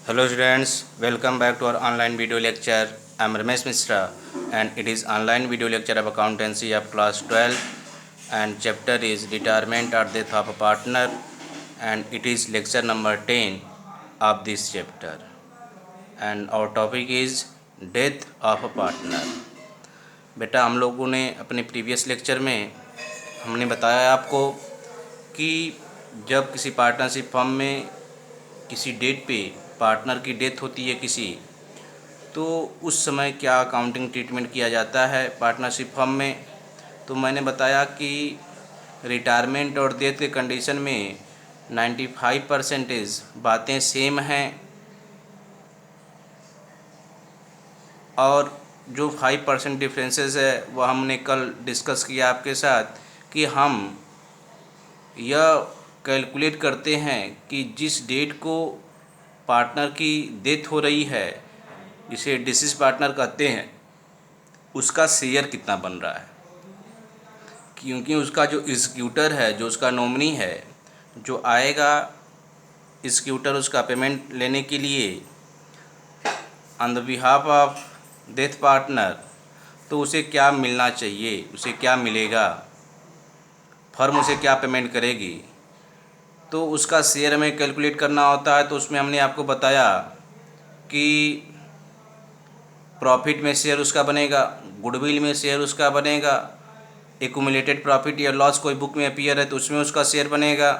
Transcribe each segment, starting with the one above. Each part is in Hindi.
Hello students, welcome back to our online video lecture. I am Ramesh Mishra and it is online video lecture of accountancy of class 12 and chapter is retirement or death of a partner and it is lecture number 10 of this chapter and our topic is death of a partner. बेटा हम लोगों ने अपने प्रीवियस लेक्चर में हमने बताया आपको कि जब किसी पार्टनरशिप फर्म में किसी डेट पे पार्टनर की डेथ होती है किसी, तो उस समय क्या अकाउंटिंग ट्रीटमेंट किया जाता है पार्टनरशिप फर्म में। तो मैंने बताया कि रिटायरमेंट और डेथ के कंडीशन में 95% बातें सेम हैं और जो 5% डिफरेंसेस है वह हमने कल डिस्कस किया आपके साथ कि हम यह कैलकुलेट करते हैं कि जिस डेट को पार्टनर की डेथ हो रही है, जिसे डिसीज पार्टनर कहते हैं, उसका शेयर कितना बन रहा है, क्योंकि उसका जो एग्जीक्यूटर है, जो उसका नॉमिनी है, जो आएगा एग्जीक्यूटर उसका पेमेंट लेने के लिए on the behalf of death partner, तो उसे क्या मिलना चाहिए, उसे क्या मिलेगा, फर्म उसे क्या पेमेंट करेगी, तो उसका शेयर हमें कैलकुलेट करना होता है। तो उसमें हमने आपको बताया कि प्रॉफिट में शेयर उसका बनेगा, गुडविल में शेयर उसका बनेगा, एक्यूमुलेटेड प्रॉफिट या लॉस कोई बुक में अपीयर है तो उसमें उसका शेयर बनेगा।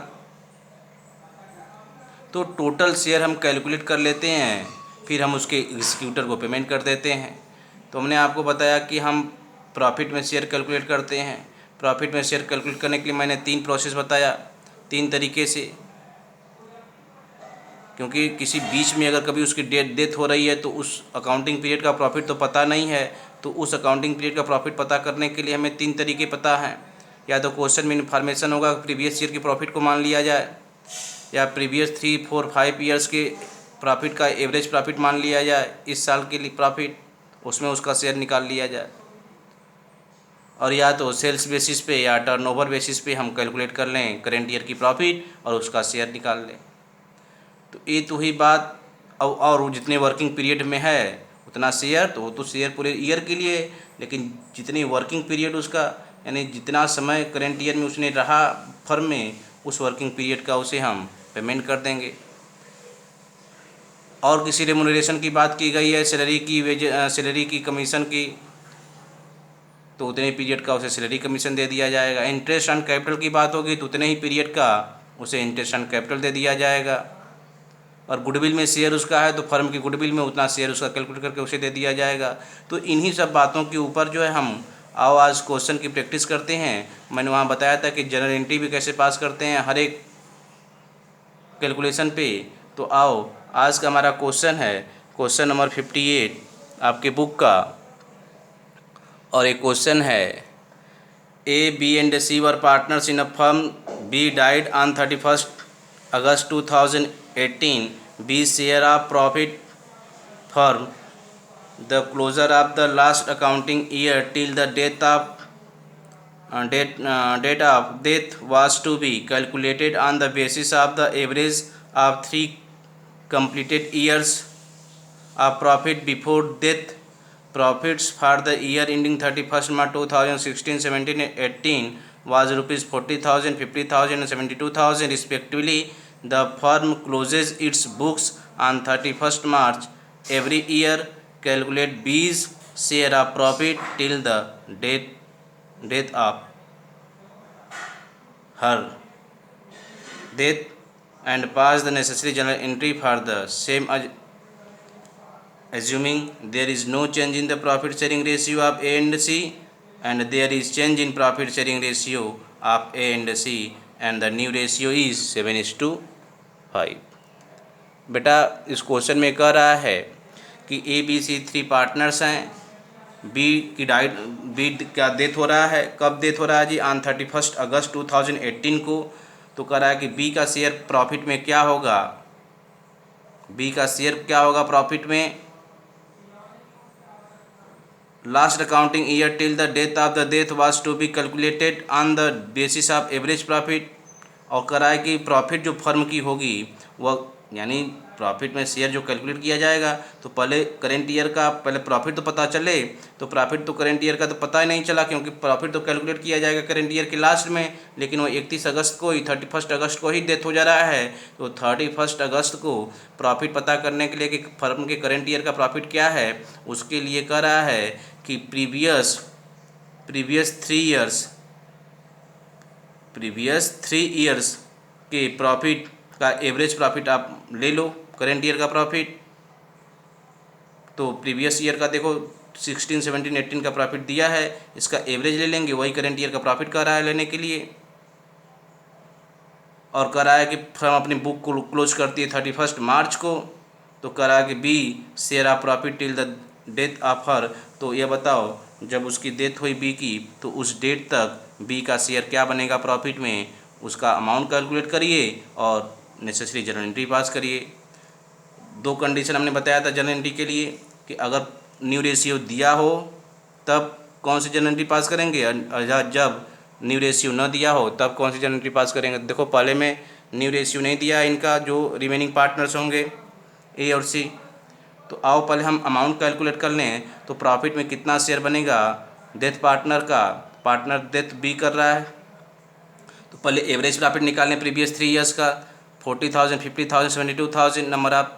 तो टोटल शेयर हम कैलकुलेट कर लेते हैं, फिर हम उसके एग्जीक्यूटर को पेमेंट कर देते हैं। तो हमने आपको बताया कि हम प्रॉफिट में शेयर कैलकुलेट करते हैं। प्रॉफिट में शेयर कैलकुलेट करने के लिए मैंने 3 प्रोसेस बताया, 3 तरीके से, क्योंकि किसी बीच में अगर कभी उसकी डेथ हो रही है तो उस अकाउंटिंग पीरियड का प्रॉफिट तो पता नहीं है, तो उस अकाउंटिंग पीरियड का प्रॉफिट पता करने के लिए हमें 3 तरीके पता हैं। या तो क्वेश्चन में इन्फॉर्मेशन होगा, प्रीवियस ईयर के प्रॉफिट को मान लिया जाए, या प्रीवियस 3, 4, 5 ईयर्स के प्रॉफिट का एवरेज प्रॉफिट मान लिया जाए, इस साल के लिए प्रॉफिट, उसमें उसका शेयर निकाल लिया जाए, और या तो सेल्स बेसिस पे या टर्नओवर बेसिस पे हम कैलकुलेट कर लें करेंट ईयर की प्रॉफिट और उसका शेयर निकाल लें। तो ये तो ही बात। और जितने वर्किंग पीरियड में है उतना शेयर, तो वो तो शेयर पूरे ईयर के लिए, लेकिन जितनी वर्किंग पीरियड उसका, यानी जितना समय करेंट ईयर में उसने रहा फर्म में, उस वर्किंग पीरियड का उसे हम पेमेंट कर देंगे। और किसी रेमुनरेशन की बात की गई है, सैलरी की, सैलरी की, कमीशन की, तो उतने पीरियड का उसे सैलरी कमीशन दे दिया जाएगा। इंटरेस्ट ऑन कैपिटल की बात होगी तो उतने ही पीरियड का उसे इंटरेस्ट ऑन कैपिटल दे दिया जाएगा। और गुडविल में शेयर उसका है तो फर्म की गुडविल में उतना शेयर उसका कैलकुलेट करके उसे दे दिया जाएगा। तो इन्हीं सब बातों के ऊपर जो है हम आओ आज क्वेश्चन की प्रैक्टिस करते हैं। मैंने वहाँ बताया था कि जनरल एंट्री भी कैसे पास करते हैं हर एक कैलकुलेशन पे। तो आओ आज का हमारा क्वेश्चन है क्वेश्चन नंबर 58 आपके बुक का, और एक क्वेश्चन है A, B and C were partners in a firm. B died on 31st August 2018. B's share of profit firm the closure of the last accounting year till the date of death was to be calculated on the basis of the average of 3 completed years of profit before death. Profits for the year ending 31st March 2016, 17 and 18 was rupees 40,000, 50,000 and 72,000 respectively. The firm closes its books on 31st March every year. Calculate B's share of profit till the death of her death and pass the necessary journal entry for the same, assuming there is no change in the profit sharing ratio of A and C, and there is change in profit sharing ratio of A and C, and the new ratio is 7:5। बेटा इस क्वेश्चन में कह रहा है कि A, B, C 3 पार्टनर्स हैं। बी का डेथ हो रहा है, कब डेथ हो रहा है जी? ऑन 31 अगस्त 2018 को। तो कह रहा है कि बी का शेयर प्रॉफिट में क्या होगा, बी का शेयर क्या होगा प्रॉफिट में, last accounting year till the death of the death was to be calculated on the basis of average profit. और कह रहा है कि प्रॉफिट जो फर्म की होगी वह यानी प्रॉफिट में शेयर जो कैलकुलेट किया जाएगा तो पहले करेंट ईयर का पहले प्रॉफिट तो पता चले, तो प्रॉफिट तो करेंट ईयर का तो पता ही नहीं चला क्योंकि प्रॉफिट तो कैलकुलेट किया जाएगा करेंट ईयर के लास्ट में, लेकिन वो 31 अगस्त को ही 31 अगस्त को ही डेथ हो जा रहा है। तो 31 अगस्त को प्रॉफिट पता करने के लिए कि फर्म के करेंट ईयर का प्रॉफिट क्या है, उसके लिए कह रहा है कि प्रीवियस 3 ईयर्स के प्रॉफिट का एवरेज प्रॉफिट आप ले लो करेंट ईयर का प्रॉफिट। तो प्रीवियस ईयर का देखो 16, 17, 18 का प्रॉफिट दिया है, इसका एवरेज ले लेंगे, वही करेंट ईयर का प्रॉफिट कर रहा है लेने के लिए। और कह रहा है कि फर्म अपनी बुक को क्लोज करती है 31 मार्च को, तो कह रहा है कि B share of profit till the death of her. तो ये बताओ जब उसकी डेथ हुई बी की तो उस डेट तक बी का शेयर क्या बनेगा प्रॉफिट में, उसका अमाउंट कैलकुलेट करिए और नेसेसरी जर्नल एंट्री पास करिए। 2 कंडीशन हमने बताया था जर्नल एंट्री के लिए कि अगर न्यू रेशियो दिया हो तब कौन सी जर्नल एंट्री पास करेंगे, और जब न्यू रेशियो न दिया हो तब कौन सी जर्नल एंट्री पास करेंगे। देखो पहले में न्यू रेशियो नहीं दिया इनका जो रिमेनिंग पार्टनर्स होंगे ए और सी, तो आओ पहले हम अमाउंट कैलकुलेट कर लें। तो प्रॉफिट में कितना शेयर बनेगा डेथ पार्टनर का, पार्टनर डेथ बी कर रहा है, तो पहले एवरेज प्रॉफिट निकालने प्रीवियस 3 ईयर्स का 40,000, 50,000, 72,000, नंबर ऑफ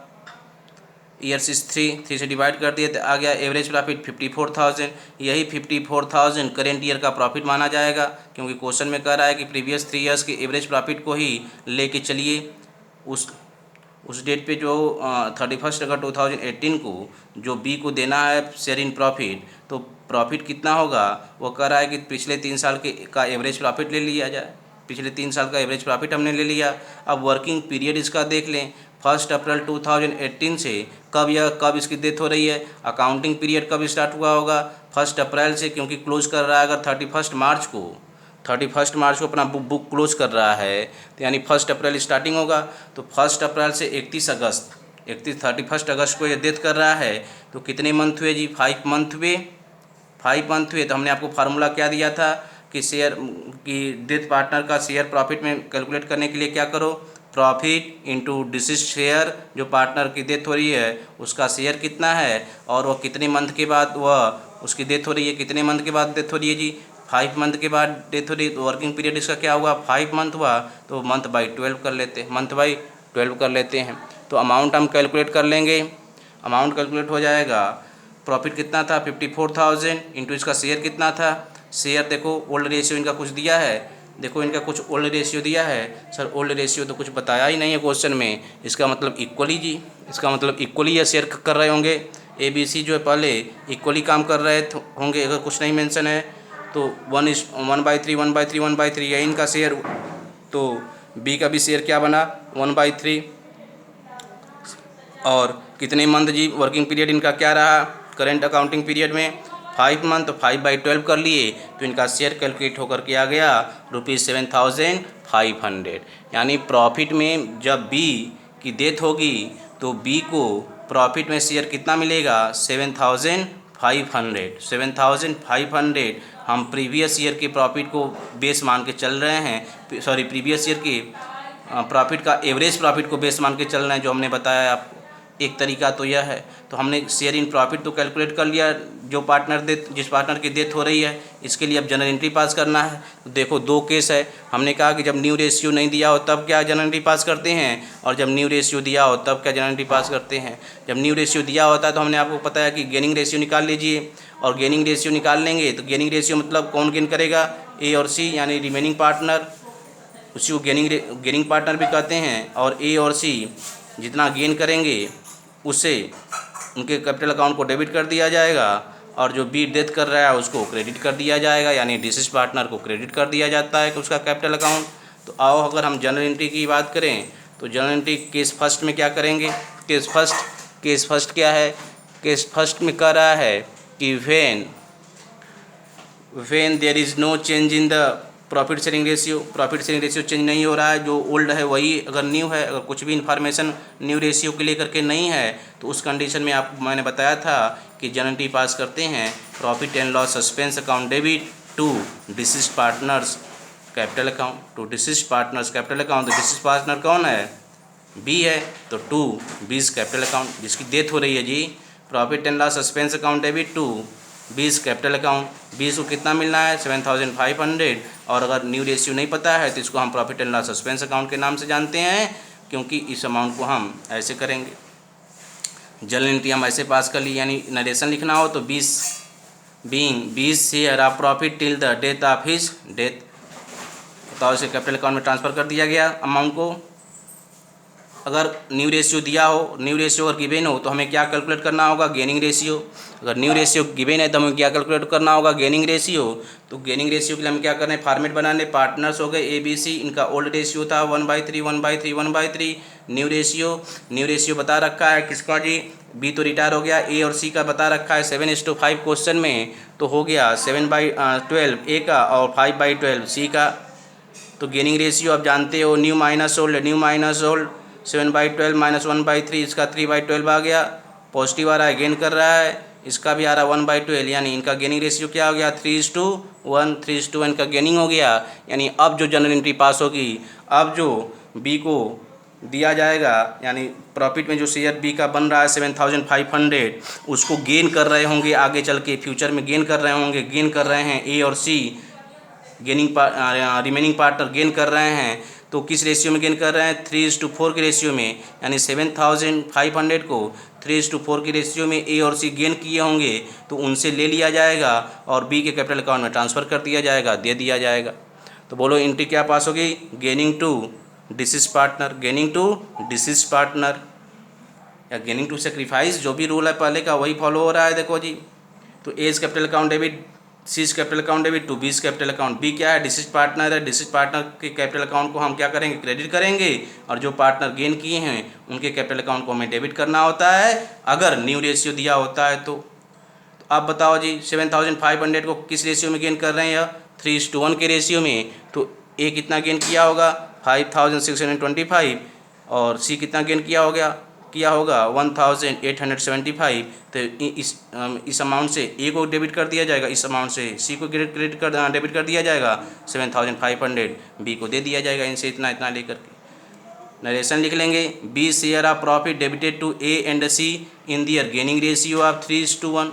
ईयर्स इस 3 से डिवाइड कर दिए तो आ गया एवरेज प्रॉफिट 54,000। यही 54,000 करेंट ईयर का प्रॉफिट माना जाएगा क्योंकि क्वेश्चन में कह रहा है कि प्रीवियस 3 ईयर्स के एवरेज प्रॉफिट को ही लेके चलिए। उस डेट पे जो 31 अगस्त 2018 को जो बी को देना है शेयर इन प्रॉफिट, तो प्रॉफिट कितना होगा वो कह रहा है कि पिछले 3 साल के का एवरेज प्रॉफिट ले लिया जाए। पिछले 3 साल का एवरेज प्रॉफिट हमने ले लिया। अब वर्किंग पीरियड इसका देख लें, 1 अप्रैल 2018 से कब इसकी डेथ हो रही है, अकाउंटिंग पीरियड कब स्टार्ट हुआ होगा 1 अप्रैल से, क्योंकि क्लोज कर रहा है अगर 31 मार्च को अपना बुक क्लोज कर रहा है तो यानी 1 अप्रैल स्टार्टिंग होगा। तो 1 अप्रैल से 31 अगस्त को ये डेथ कर रहा है, तो कितने मंथ हुए जी, 5 मंथ हुए। 5 मंथ हुए तो हमने आपको फार्मूला क्या दिया था कि शेयर की डेथ पार्टनर का शेयर प्रॉफिट में कैलकुलेट करने के लिए क्या करो, प्रॉफिट इंटू डिसीज शेयर, जो पार्टनर की डेथ हो रही है उसका शेयर कितना है और वह कितने मंथ के बाद वह उसकी डेथ हो रही है, कितने मंथ के बाद डेथ हो रही है जी, 5 मंथ के बाद डेथ हो रही है। तो वर्किंग पीरियड इसका क्या हुआ, 5 मंथ हुआ, तो मंथ बाई 12 कर लेते हैं। तो अमाउंट हम कैलकुलेट कर लेंगे, अमाउंट कैलकुलेट हो जाएगा। प्रॉफिट कितना था 54,000 इंटू इसका शेयर कितना था, शेयर देखो ओल्ड रेशियो इनका कुछ दिया है, देखो इनका कुछ ओल्ड रेशियो दिया है। सर ओल्ड रेशियो तो कुछ बताया ही नहीं है क्वेश्चन में, इसका मतलब इक्वली जी, इसका मतलब इक्वली ये शेयर कर रहे होंगे। ए बी सी जो है पहले इक्वली काम कर रहे होंगे, अगर कुछ नहीं मेंशन है तो 1/3 यही इनका शेयर। तो बी का भी शेयर क्या बना 1/3, और कितने मंथ जी वर्किंग पीरियड इनका क्या रहा करेंट अकाउंटिंग पीरियड में 5 मंथ, तो 5/12 कर लिए तो इनका शेयर कैलकुलेट होकर के आ गया ₹7,500। यानी प्रॉफिट में जब बी की डेथ होगी तो बी को प्रॉफिट में शेयर कितना मिलेगा 7,500। हम प्रीवियस ईयर के प्रॉफिट को बेस मान के चल रहे हैं, सॉरी प्रीवियस ईयर के प्रॉफिट का एवरेज प्रॉफिट को बेस मान के चल रहे हैं जो हमने बताया आपको। एक तरीका तो यह है, तो हमने शेयर इन प्रॉफिट तो कैलकुलेट कर लिया, जो जिस पार्टनर की डेथ हो रही है इसके लिए अब जनरल एंट्री पास करना है। तो देखो 2 केस है, हमने कहा कि जब न्यू रेशियो नहीं दिया हो तब क्या जनरल एंट्री पास करते हैं, और जब न्यू रेशियो दिया हो तब क्या जनरल एंट्री पास करते हैं। जब न्यू रेशियो दिया होता है तो हमने आपको पता है कि गेनिंग रेशियो निकाल लीजिए, और गेनिंग रेशियो निकाल लेंगे तो गेनिंग रेशियो मतलब कौन गेन करेगा, ए और सी यानी रिमेनिंग पार्टनर, उसी को गेनिंग पार्टनर भी कहते हैं। और ए और सी जितना गेन करेंगे उससे उनके कैपिटल अकाउंट को डेबिट कर दिया जाएगा, और जो बी डेथ कर रहा है उसको क्रेडिट कर दिया जाएगा, यानी डिसीज पार्टनर को क्रेडिट कर दिया जाता है कि उसका कैपिटल अकाउंट। तो आओ अगर हम जनरल एंट्री की बात करें तो जनरल एंट्री केस फर्स्ट में क्या करेंगे, केस फर्स्ट क्या है, केस फर्स्ट में कह रहा है कि when there is no change in the profit sharing ratio change नहीं हो रहा है, जो ओल्ड है वही अगर न्यू है, अगर कुछ भी इन्फॉर्मेशन न्यू रेशियो के लेकर के नहीं है तो उस कंडीशन में मैंने बताया था कि जनरल एंट्री पास करते हैं profit and loss suspense account debit to deceased partners capital account, तो डिसीज्ड पार्टनर कौन है, बी है तो 2 बीस कैपिटल अकाउंट जिसकी डेथ हो रही है जी, profit and loss suspense account debit 2 बीस कैपिटल अकाउंट। बीस को कितना मिलना है 7500, और अगर न्यू रेशियो नहीं पता है तो इसको हम profit and loss suspense account के नाम से जानते हैं, क्योंकि इस अमाउंट को हम ऐसे करेंगे। जर्नल एंट्री हम ऐसे पास कर ली, यानी नरेशन लिखना हो तो 20 share of profit till the death of his death, तो इसे कैपिटल अकाउंट में ट्रांसफ़र कर दिया गया अमाउंट को। अगर न्यू रेशियो दिया हो, न्यू रेशियो अगर गिवेन हो तो हमें क्या कैलकुलेट करना होगा, गेनिंग रेशियो। अगर न्यू रेशियो गिवेन है तो हमें क्या कैलकुलेट करना होगा, गेनिंग रेशियो। तो गेनिंग रेशियो के लिए हम क्या कर रहे हैं, फॉर्मेट बनाने, पार्टनर्स हो गए ABC, इनका ओल्ड रेशियो था 1/3 1/3 1/3। न्यू रेशियो बता रखा है किसका जी, B तो रिटायर हो गया, A और C का बता रखा है 7:5 क्वेश्चन में, तो हो गया 7/12 A का और 5/12 C का। तो गेनिंग रेशियो आप जानते हो, न्यू माइनस ओल्ड 7/12 - 1/3, इसका 3/12 आ गया, पॉजिटिव आ रहा है, गेन कर रहा है, इसका भी आ रहा है 1/12, यानी इनका गेनिंग रेशियो क्या हो गया 3:1, 3:1 का गेनिंग हो गया। यानी अब जो जनरल एंट्री पास होगी, अब जो बी को दिया जाएगा, यानी प्रॉफिट में जो शेयर बी का बन रहा है 7500, उसको गेन कर रहे होंगे आगे चल के, फ्यूचर में गेन कर रहे हैं ए और सी, रिमेनिंग पार्टनर गेन कर रहे हैं। तो किस रेशियो में गेन कर रहे हैं, 3:4 के रेशियो में, यानी 7500 को 3:4 के रेशियो में ए और सी गेन किए होंगे, तो उनसे ले लिया जाएगा और बी के कैपिटल अकाउंट में ट्रांसफ़र कर दिया जाएगा, दे दिया जाएगा। तो बोलो एंट्री क्या पास होगी, गेनिंग टू डिसीज पार्टनर या गेनिंग टू सेक्रीफाइस, जो भी रूल है पहले का वही फॉलो हो रहा है। देखो जी, तो A's capital account debit, C's capital account debit to B's capital account. B क्या है, डिसीज पार्टनर है, डिसीज पार्टनर के कैपिटल अकाउंट को हम क्या करेंगे, क्रेडिट करेंगे, और जो पार्टनर गेन किए हैं उनके कैपिटल अकाउंट को हमें डेबिट करना होता है, अगर न्यू रेशियो दिया होता है तो। आप बताओ जी, 7500 को किस रेशियो में गेन कर रहे हैं, या 3:1 के रेशियो में, तो ए कितना गेन किया होगा 5625, और सी कितना गेन किया होगा 1875। तो इस अमाउंट से ए को डेबिट कर दिया जाएगा, इस अमाउंट से सी को डेबिट कर दिया जाएगा, 7500 बी को दे दिया जाएगा, इनसे इतना लेकर के। नरेशन लिख लेंगे, B share of profit debited to A and C in their gaining ratio of 3:1।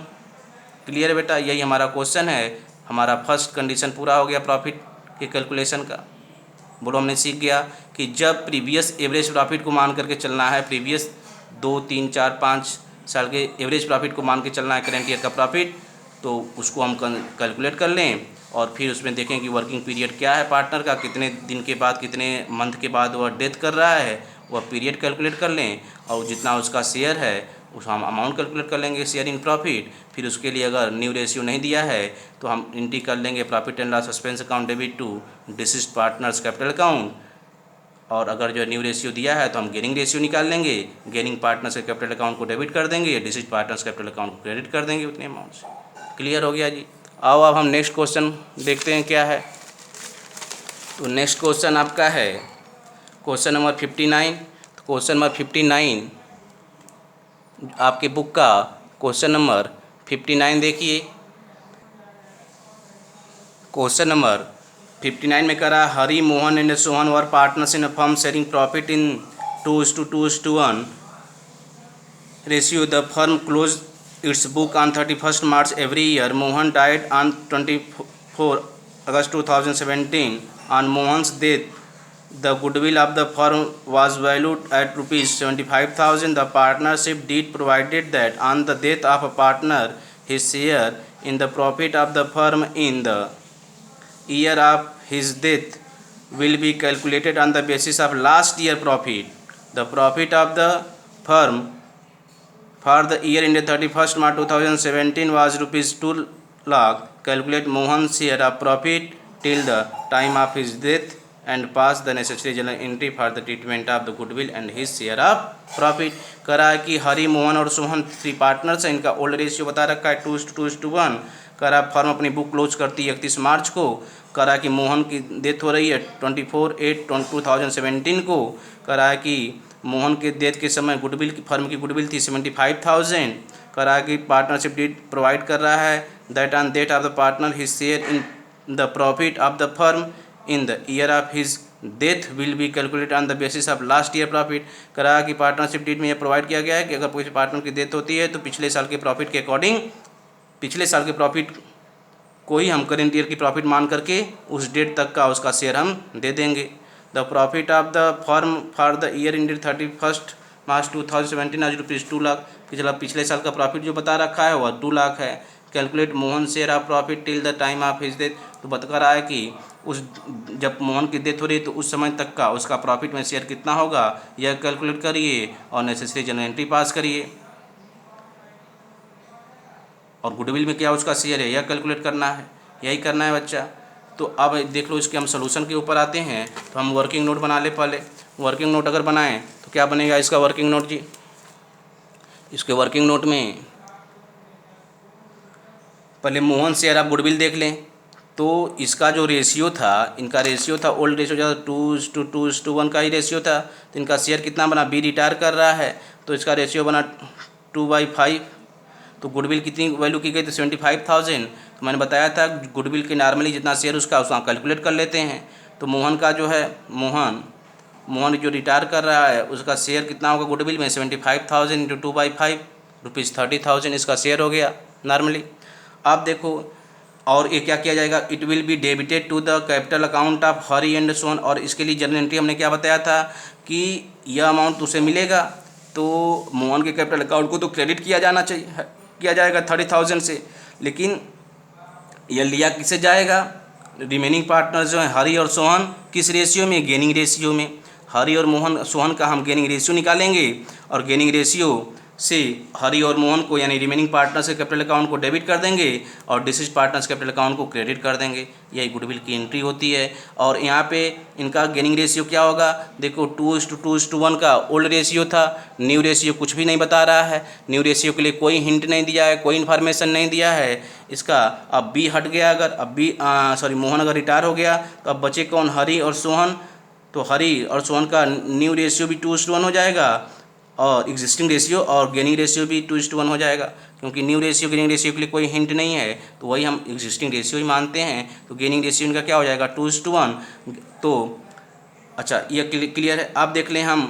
Clear बेटा, यही हमारा क्वेश्चन है। हमारा फर्स्ट कंडीशन पूरा हो गया प्रॉफिट के कैलकुलेशन का। बोलो हमने सीख गया कि जब प्रीवियस एवरेज प्रॉफिट को मान करके चलना है, प्रीवियस 2, 3, 4, 5 साल के एवरेज प्रॉफिट को मान के चलना है, करेंट ईयर का प्रॉफिट, तो उसको हम कैलकुलेट कर लें और फिर उसमें देखें कि वर्किंग पीरियड क्या है पार्टनर का, कितने दिन के बाद, कितने मंथ के बाद वह डेथ कर रहा है, वह पीरियड कैलकुलेट कर लें, और जितना उसका शेयर है उस हम अमाउंट कैलकुलेट कर लेंगे, शेयर इन प्रॉफिट। फिर उसके लिए अगर न्यू रेशियो नहीं दिया है तो हम एंट्री कर लेंगे profit and loss suspense account debit to deceased partners capital account, और अगर जो न्यू रेशियो दिया है तो हम गेनिंग रेशियो निकाल लेंगे, गेनिंग पार्टनर्स के कैपिटल अकाउंट को डेबिट कर देंगे, डिसीज्ड पार्टनर्स कैपिटल अकाउंट को क्रेडिट कर देंगे उतने अमाउंट से। क्लियर हो गया जी। आओ अब हम नेक्स्ट क्वेश्चन देखते हैं क्या है। तो नेक्स्ट क्वेश्चन आपका है क्वेश्चन नंबर 59। तो क्वेश्चन नंबर 59 आपके बुक का क्वेश्चन नंबर 59 देखिए। क्वेश्चन नंबर 59 में करा, Hari, Mohan and Sohan were partners in a firm sharing profit in 2:2:1 ratio. The firm close its book on 31st March every year. Mohan died on 24 August 2017. On Mohan's death, the goodwill of the firm was valued at rupees 75,000. The partnership deed provided that on the death of a partner, his share in the profit of the firm in the year of his death will be calculated on the basis of last year profit. The profit of the firm for the year ended 31st March 2017 was rupees 2 lakh. Calculate Mohan's share of profit till the time of his death and pass the necessary journal entry for the treatment of the goodwill and his share of profit. करा है कि हरी, मोहन और सोहन 3 पार्टनर्स हैं, इनका ओल्ड रेशियो बता रखा है 2:2:1। करा फर्म अपनी बुक क्लोज करती है 31 मार्च को। करा कि मोहन की डेथ हो रही है 24/8/2017 को। करा कि मोहन के डेथ के समय गुडविल की फर्म की गुडविल थी 75,000। करा कि पार्टनरशिप डीड प्रोवाइड कर रहा है that on death of the partner his share in the profit of the firm in the year of his death will be calculated on the basis of last year profit. करा कि पार्टनरशिप डीड में यह प्रोवाइड किया गया है कि अगर कोई पार्टनर की डेथ होती है तो पिछले साल के प्रॉफिट के अकॉर्डिंग पिछले साल के प्रॉफिट को ही हम करेंट ईयर की प्रॉफिट मान करके उस डेट तक का उसका शेयर हम दे देंगे। The profit of the firm for the year ended 31 मार्च 2017 आज ₹2 लाख। पिछले साल का प्रॉफिट जो बता रखा है वह 2 लाख है। Calculate Mohan share of profit till the time of his death. तो बता रहा है कि उस जब मोहन की डेथ हो रही है तो उस समय तक का उसका प्रॉफिट में शेयर कितना होगा यह कैलकुलेट करिए और नेसेसरी जनरल एंट्री पास करिए। और गुडविल में क्या उसका शेयर है यह कैलकुलेट करना है, यही करना है बच्चा। तो अब देख लो इसके हम सोल्यूशन के ऊपर आते हैं। तो हम वर्किंग नोट बना ले। पहले वर्किंग नोट अगर बनाएं तो क्या बनेगा इसका वर्किंग नोट जी। इसके वर्किंग नोट में पहले मोहन शेयर आप गुडविल देख लें। तो इसका जो रेशियो था, इनका रेशियो था, ओल्ड रेशियो ज़्यादा 2:1 का ही रेशियो था। तो इनका शेयर कितना बना, बी रिटायर कर रहा है तो इसका रेशियो बना 2/5। तो गुडविल कितनी वैल्यू की गई थी 75,000। तो मैंने बताया था गुडविल के नॉर्मली जितना शेयर उसका कैलकुलेट कर लेते हैं। तो मोहन का जो है मोहन जो रिटायर कर रहा है उसका शेयर कितना होगा गुडविल में 75,000 इंटू 2/5 ₹30,000 इसका शेयर हो गया नॉर्मली। आप देखो और ये क्या किया जाएगा, it will be debited to the capital account of Hari and Sohan. और इसके लिए जनरल एंट्री हमने क्या बताया था कि यह अमाउंट उसे मिलेगा तो मोहन के कैपिटल अकाउंट को तो क्रेडिट किया जाना चाहिए, किया जाएगा 30,000 से। लेकिन यह लिया किसे जाएगा, रिमेनिंग पार्टनर्स जो हैं हरी और सोहन किस रेशियो में, गेनिंग रेशियो में। हरी और सोहन का हम गेनिंग रेशियो निकालेंगे और गेनिंग रेशियो से हरी और मोहन को यानी रिमेनिंग पार्टनर्स के कैपिटल अकाउंट को डेबिट कर देंगे और डिसीज पार्टनर्स कैपिटल अकाउंट को क्रेडिट कर देंगे। यही गुडविल की एंट्री होती है। और यहाँ पे इनका गेनिंग रेशियो क्या होगा, देखो 2:2:1 का ओल्ड रेशियो था। न्यू रेशियो कुछ भी नहीं बता रहा है, न्यू रेशियो के लिए कोई हिंट नहीं दिया है, कोई इन्फॉर्मेशन नहीं दिया है इसका। अब बी हट गया, अगर अब बी मोहन अगर रिटायर हो गया तो अब बचे कौन, हरी और सोहन। तो हरी और सोहन का न्यू रेशियो भी 2:1 हो जाएगा और एग्जिस्टिंग रेशियो और गेनिंग रेशियो भी 2:1 हो जाएगा। क्योंकि न्यू रेशियो गेनिंग रेशियो के लिए कोई हिंट नहीं है तो वही हम एग्जिस्टिंग रेशियो ही मानते हैं। तो गेनिंग रेशियो इनका क्या हो जाएगा 2:1। तो अच्छा ये क्लियर है। अब देख लें हम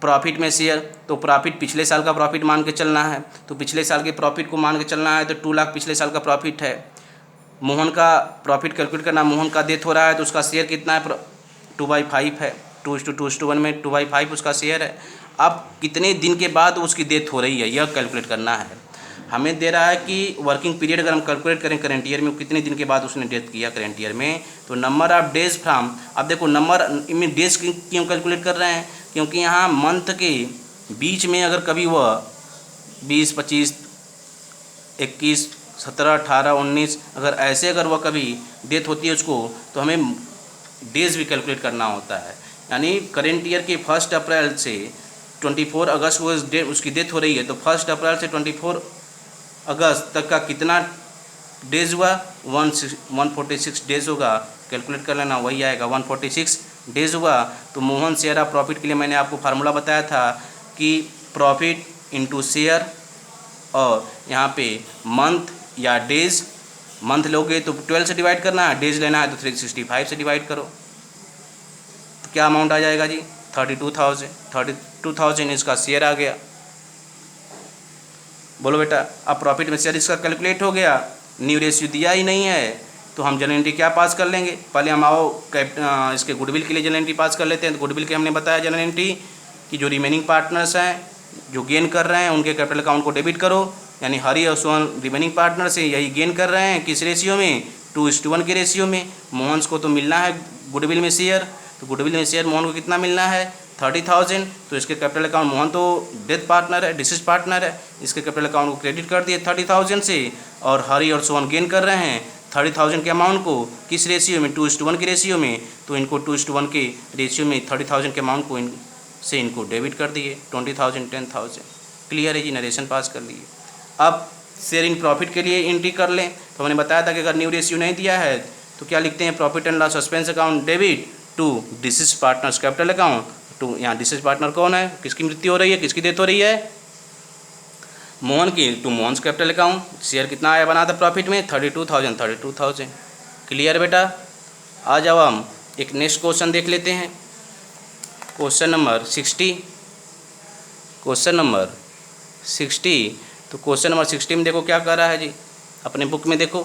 प्रॉफिट में शेयर। तो प्रॉफिट पिछले साल का प्रॉफिट मान के चलना है। तो पिछले साल के प्रॉफिट को मान के चलना है तो 2 लाख पिछले साल का प्रॉफिट है। मोहन का प्रॉफिट कैलकुलेट करना, मोहन का डेथ हो रहा है तो उसका शेयर कितना है 2/5 है, 2:1 में 2/5 उसका शेयर है। अब कितने दिन के बाद उसकी डेथ हो रही है यह कैलकुलेट करना है। हमें दे रहा है कि वर्किंग पीरियड अगर हम कैलकुलेट करें करेंट ईयर में कितने दिन के बाद उसने डेथ किया करेंट ईयर में, तो नंबर ऑफ डेज फ्राम। अब देखो नंबर में डेज क्यों कैलकुलेट कर रहे हैं, क्योंकि यहाँ मंथ के बीच में अगर कभी वह 20, 25, 21, 17, 18, 19 अगर ऐसे अगर वह कभी डेथ होती है उसको तो हमें डेज भी कैलकुलेट करना होता है। यानी करेंट ईयर के 1 अप्रैल से 24 अगस्त को उसकी डेथ हो रही है तो 1 अप्रैल से 24 अगस्त तक का कितना डेज हुआ, 146 डेज होगा। कैलकुलेट कर लेना, वही आएगा 146 डेज हुआ। तो मोहन शेयर ऑफ प्रॉफिट के लिए मैंने आपको फार्मूला बताया था कि प्रॉफिट इंटू शेयर और यहाँ पे मंथ या डेज, मंथ लोगे तो 12 से डिवाइड करना है, डेज लेना है तो 365 से डिवाइड करो। तो क्या अमाउंट आ जाएगा जी 32,000 इसका शेयर आ गया। बोलो बेटा, अब प्रॉफिट में शेयर इसका कैलकुलेट हो गया, न्यू रेशियो दिया ही नहीं है तो हम जनरल एंट्री क्या पास कर लेंगे। पहले हम आओ इसके गुडविल के लिए जनरल एंट्री पास कर लेते हैं। तो गुडविल के हमने बताया जनरल एंट्री कि जो रिमेनिंग पार्टनर्स हैं जो गेन कर रहे हैं उनके कैपिटल अकाउंट को डेबिट करो। यानी हरी और सोहन रिमेनिंग पार्टनर से यही गेन कर रहे हैं किस रेशियो में, 2:1 के रेशियो में। मोहन को तो मिलना है गुडविल में शेयर, तो गुडविल में शेयर मोहन को कितना मिलना है 30,000। तो इसके कैपिटल अकाउंट, मोहन तो डेथ पार्टनर है, डिसीज पार्टनर है, इसके कैपिटल अकाउंट को क्रेडिट कर दिए 30,000 से। और हरी और सोहन गेन कर रहे हैं 30,000 के अमाउंट को किस रेशियो में, 2:1 के रेशियो में। तो इनको 2:1 के रेशियो में 30,000 के अमाउंट को इनको डेबिट कर दिए 20,000 10,000। क्लियर है जी, नरेशन पास कर लिए। अब शेयर इन प्रॉफिट के लिए एंट्री कर लें। तो मैंने बताया था कि अगर न्यू रेशियो नहीं दिया है तो क्या लिखते हैं, profit and loss suspense account debit to deceased partners capital account. टू यहाँ डिसीज पार्टनर कौन है, किसकी मृत्यु हो रही है, किसकी डेथ हो रही है, मोहन की। To Mohan capital account share कितना आया बना था प्रॉफिट में 32,000। क्लियर बेटा। आ जाओ हम एक नेक्स्ट क्वेश्चन देख लेते हैं, क्वेश्चन नंबर 60। क्वेश्चन नंबर 60, तो क्वेश्चन नंबर 60 में देखो क्या कह रहा है जी, अपने बुक में देखो।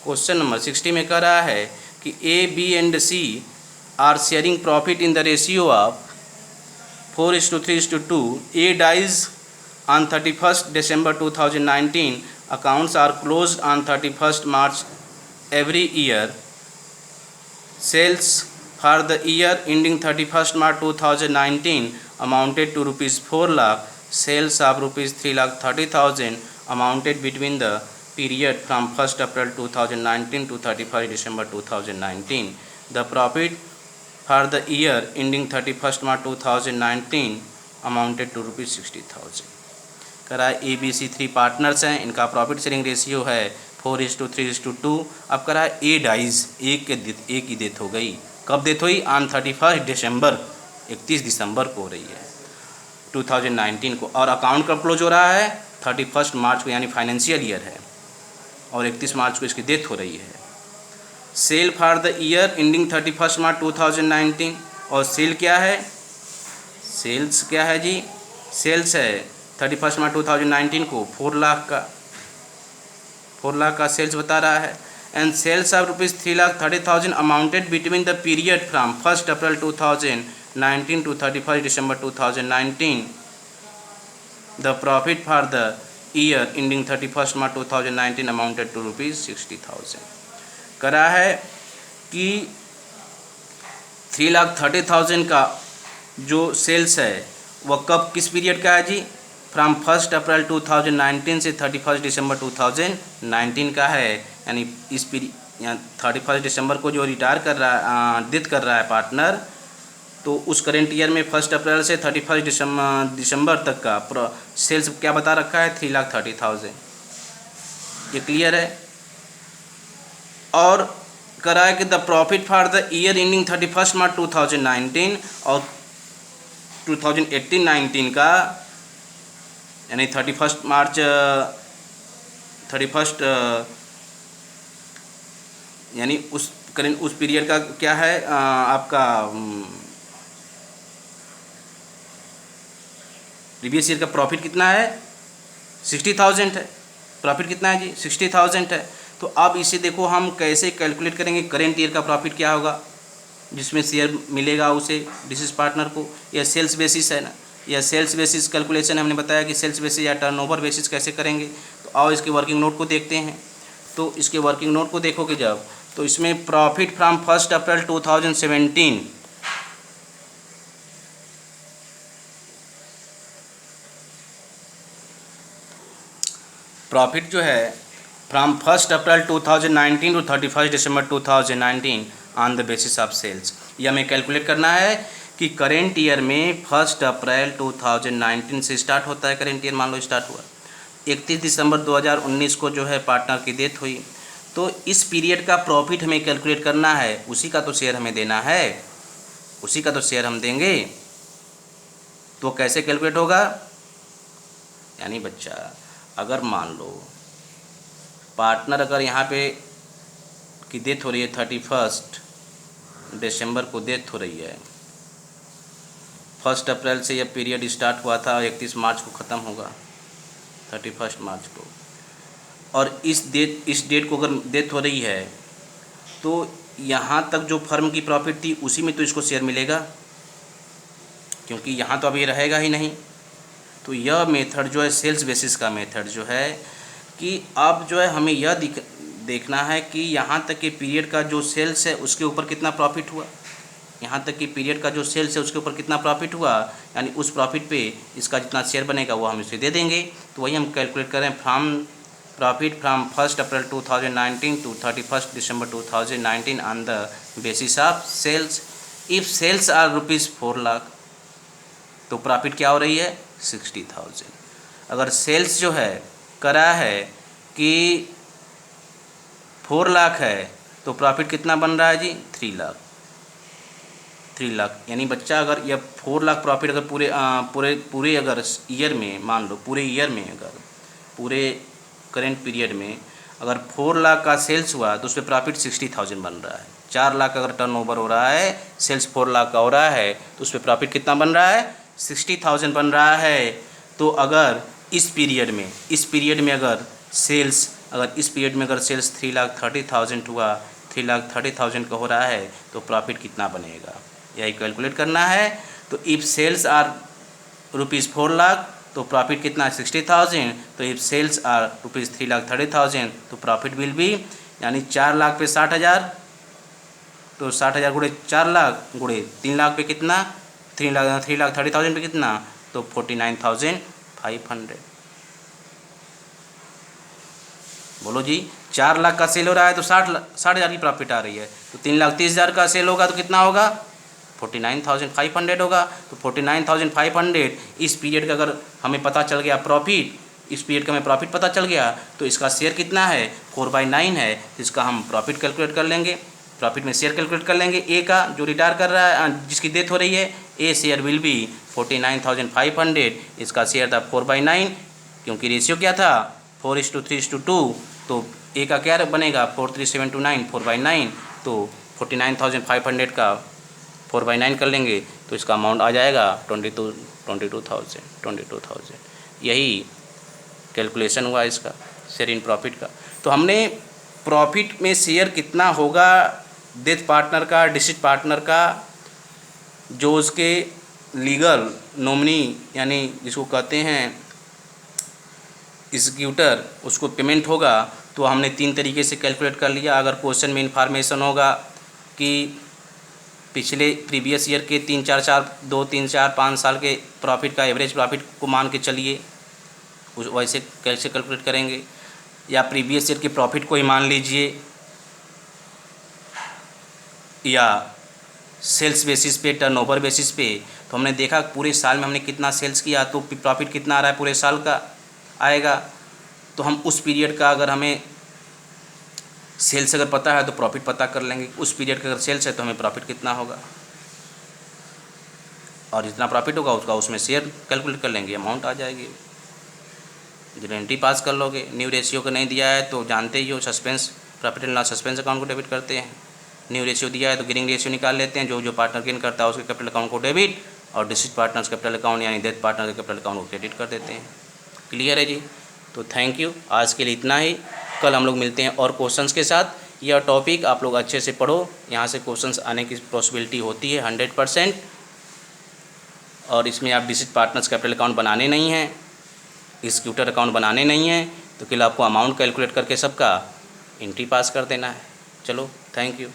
क्वेश्चन नंबर 60 में कह रहा है कि A, B and C are sharing profit in the ratio of 4:3:2। A dies on 31st December 2019. Accounts are closed on 31st March every year. Sales for the year ending 31st March 2019 amounted to rupees 4 lakh. Sales of rupees 3,30,000 amounted between the period from 1st April 2019 to 31st December 2019. The profit for the year ending 31st March 2019 amounted to rupees 60,000. करा ए बी सी 3 पार्टनर्स हैं, इनका प्रॉफिट शेयरिंग रेशियो है 4:3:2। अब करा ए डाइज, एक की डेथ हो गई। कब डेथ हुई? ऑन 31 दिसंबर, 31 दिसंबर को हो रही है 2019 को। और अकाउंट कब क्लोज हो रहा है? 31 मार्च को, यानी फाइनेंशियल ईयर है, और 31 मार्च को इसकी डेथ हो रही है। Sale for the year ending 31 March 2019, और सेल क्या है? सेल्स क्या है जी? सेल्स है 31 मार्च 2019 को 4 लाख का सेल्स बता रहा है। And sales of rupees 3,30,000 amounted between the period from 1st April 2019 to 31 December 2019। The profit for the year ending 31 March 2019 amounted to rupees 60,000। करा है कि 3,30,000 का जो सेल्स है वह कब, किस पीरियड का है जी? फ्रॉम 1st अप्रैल 2019 से 31 दिसंबर 2019 का है। यानी इस पीरियड 31 दिसंबर को जो रिटायर कर रहा है, डेथ कर रहा है पार्टनर, तो उस करेंट ईयर में 1st अप्रैल से 31 दिसंबर तक का सेल्स क्या बता रखा है? 3,30,000। ये क्लियर है? और करा है कि the profit for the year ending 31 March 2019 और 2018-19 का, यानी 31 मार्च 31 यानी उस करेंट उस पीरियड का क्या है आपका प्रीवियस ईयर का प्रॉफिट कितना है? 60,000 है। प्रॉफिट कितना है जी? 60,000 है। तो अब इसे देखो हम कैसे कैलकुलेट करेंगे, करेंट ईयर का प्रॉफिट क्या होगा जिसमें शेयर मिलेगा उसे, डिसीज पार्टनर को। यह सेल्स बेसिस है ना, या सेल्स बेसिस कैलकुलेशन हमने बताया कि सेल्स बेसिस या टर्नओवर बेसिस कैसे करेंगे। तो आओ इसके वर्किंग नोट को देखते हैं। तो इसके वर्किंग नोट को देखोगे जब, तो इसमें profit from 1st April 2017, profit जो है from 1st April 2019 to 31 December 2019 on the basis of sales. ये हमें कैलकुलेट करना है कि करेंट ईयर में 1st अप्रैल 2019 से स्टार्ट होता है। करेंट ईयर मान लो स्टार्ट हुआ, 31 दिसंबर 2019 को जो है पार्टनर की डेथ हुई, तो इस पीरियड का प्रॉफिट हमें कैलकुलेट करना है। उसी का तो शेयर हमें देना है, उसी का तो शेयर हम देंगे। तो कैसे कैलकुलेट होगा? यानी बच्चा, अगर मान लो पार्टनर अगर यहाँ पे की डेथ हो रही है 31 दिसंबर को डेथ हो रही है, 1 अप्रैल से यह पीरियड स्टार्ट हुआ था और 31 मार्च को ख़त्म होगा, 31 मार्च को। और इस डेट को अगर डेथ हो रही है तो यहाँ तक जो फर्म की प्रॉफिट थी उसी में तो इसको शेयर मिलेगा, क्योंकि यहाँ तो अब ये रहेगा ही नहीं। तो यह मेथड जो है सेल्स बेसिस का मेथड जो है कि अब जो है हमें यह देखना है कि यहाँ तक के पीरियड का जो सेल्स है उसके ऊपर कितना प्रॉफिट हुआ, यहाँ तक कि पीरियड का जो सेल्स है उसके ऊपर कितना प्रॉफिट हुआ, यानी उस प्रॉफिट पे इसका जितना शेयर बनेगा वो हम इसे दे देंगे। तो वही हम कैलकुलेट करें, from profit from 1 April 2019 to 31 December 2019 on the basis of sales. If sales are ₹4 lakh तो प्रॉफिट क्या हो रही है? 60,000। अगर सेल्स जो है करा है कि 4 लाख है तो प्रॉफिट कितना बन रहा है जी? 3 लाख। 3 लाख यानी बच्चा अगर यह 4 लाख प्रॉफिट अगर पूरे अगर ईयर में, मान लो पूरे ईयर में, अगर पूरे करेंट पीरियड में अगर 4 लाख का सेल्स हुआ तो उस पर प्रॉफिट 60,000 बन रहा है। 4 लाख का अगर टर्नओवर हो रहा है, सेल्स 4 लाख का हो रहा है, तो उस पर प्रॉफिट कितना बन रहा है? 60,000 बन रहा है। तो अगर इस पीरियड में अगर इस पीरियड में अगर सेल्स 3,30,000 हुआ, 3,30,000 का हो रहा है, तो प्रॉफिट कितना बनेगा, यही कैलकुलेट करना है। तो इफ़ सेल्स आर ₹4 लाख तो प्रॉफिट कितना है? 60,000। तो इफ़ सेल्स आर ₹3,30,000 तो प्रॉफिट विल बी, यानी 4 लाख पे 60,000, तो 60,000 गुणे 4 लाख गुणे 3 लाख पे कितना? 3,30,000 पे कितना? तो 49,500। बोलो जी, 4 लाख का सेल हो रहा है तो 60,000 की प्रॉफिट आ रही है, तो 3,30,000 का सेल होगा तो कितना होगा? 49,500 होगा। तो 49,500 इस पीरियड का अगर हमें पता चल गया प्रॉफिट, इस पीरियड का हमें प्रॉफिट पता चल गया, तो इसका शेयर कितना है? 4/9 है। इसका हम प्रॉफिट कैलकुलेट कर लेंगे, प्रॉफिट में शेयर कैलकुलेट कर लेंगे। ए का जो रिटायर कर रहा है, जिसकी डेथ हो रही है, ए शेयर विल बी 49,500। इसका शेयर था 4/9, क्योंकि रेशियो क्या था? 4:3:2। तो ए का क्या बनेगा? 43729, 4/9। तो 49,500 का 4/9 कर लेंगे तो इसका अमाउंट आ जाएगा 22,000। यही कैलकुलेशन हुआ इसका शेयर इन प्रॉफिट का। तो हमने प्रॉफिट में शेयर कितना होगा डेथ पार्टनर का, डिसीज पार्टनर का, जो उसके लीगल नॉमिनी यानी जिसको कहते हैं एग्जीक्यूटर, उसको पेमेंट होगा, तो हमने 3 तरीके से कैलकुलेट कर लिया। अगर क्वेश्चन में इन्फॉर्मेशन होगा कि पिछले प्रीवियस ईयर के 2, 3, 4, 5 साल के प्रॉफिट का एवरेज प्रॉफिट को मान के चलिए, उस वैसे कैसे कैलकुलेट करेंगे, या प्रीवियस ईयर के प्रॉफिट को ही मान लीजिए, या सेल्स बेसिस पे, टर्नओवर बेसिस पे। तो हमने देखा पूरे साल में हमने कितना सेल्स किया तो प्रॉफिट कितना आ रहा है, पूरे साल का आएगा। तो हम उस पीरियड का अगर हमें सेल्स अगर पता है तो प्रॉफिट पता कर लेंगे, उस पीरियड का अगर सेल्स है तो हमें प्रॉफिट कितना होगा, और जितना प्रॉफिट होगा उसका उसमें शेयर कैलकुलेट कर लेंगे, अमाउंट आ जाएगी। गारंटी पास कर लोगे। न्यू रेशियो का नहीं दिया है तो जानते ही हो, suspense profit and loss suspense account को डेबिट करते हैं। न्यू रेशियो दिया है तो गिविंग रेशियो निकाल लेते हैं, जो पार्टनर गेन करता है उसके कैपिटल अकाउंट को डेबिट, और डिसीज पार्टनर्स कैपिटल अकाउंट यानी डेथ पार्टनर के कैपिटल अकाउंट को क्रेडिट कर देते हैं। क्लियर है जी? तो थैंक यू, आज के लिए इतना ही। कल हम लोग मिलते हैं और क्वेश्चंस के साथ। यह टॉपिक आप लोग अच्छे से पढ़ो, यहाँ से क्वेश्चंस आने की पॉसिबिलिटी होती है 100%। और इसमें आप डिसीज पार्टनर्स कैपिटल अकाउंट बनाने नहीं हैं, एग्जीक्यूटर अकाउंट बनाने नहीं हैं, तो केवल आपको अमाउंट कैलकुलेट करके सबका एंट्री पास कर देना है। चलो, थैंक यू।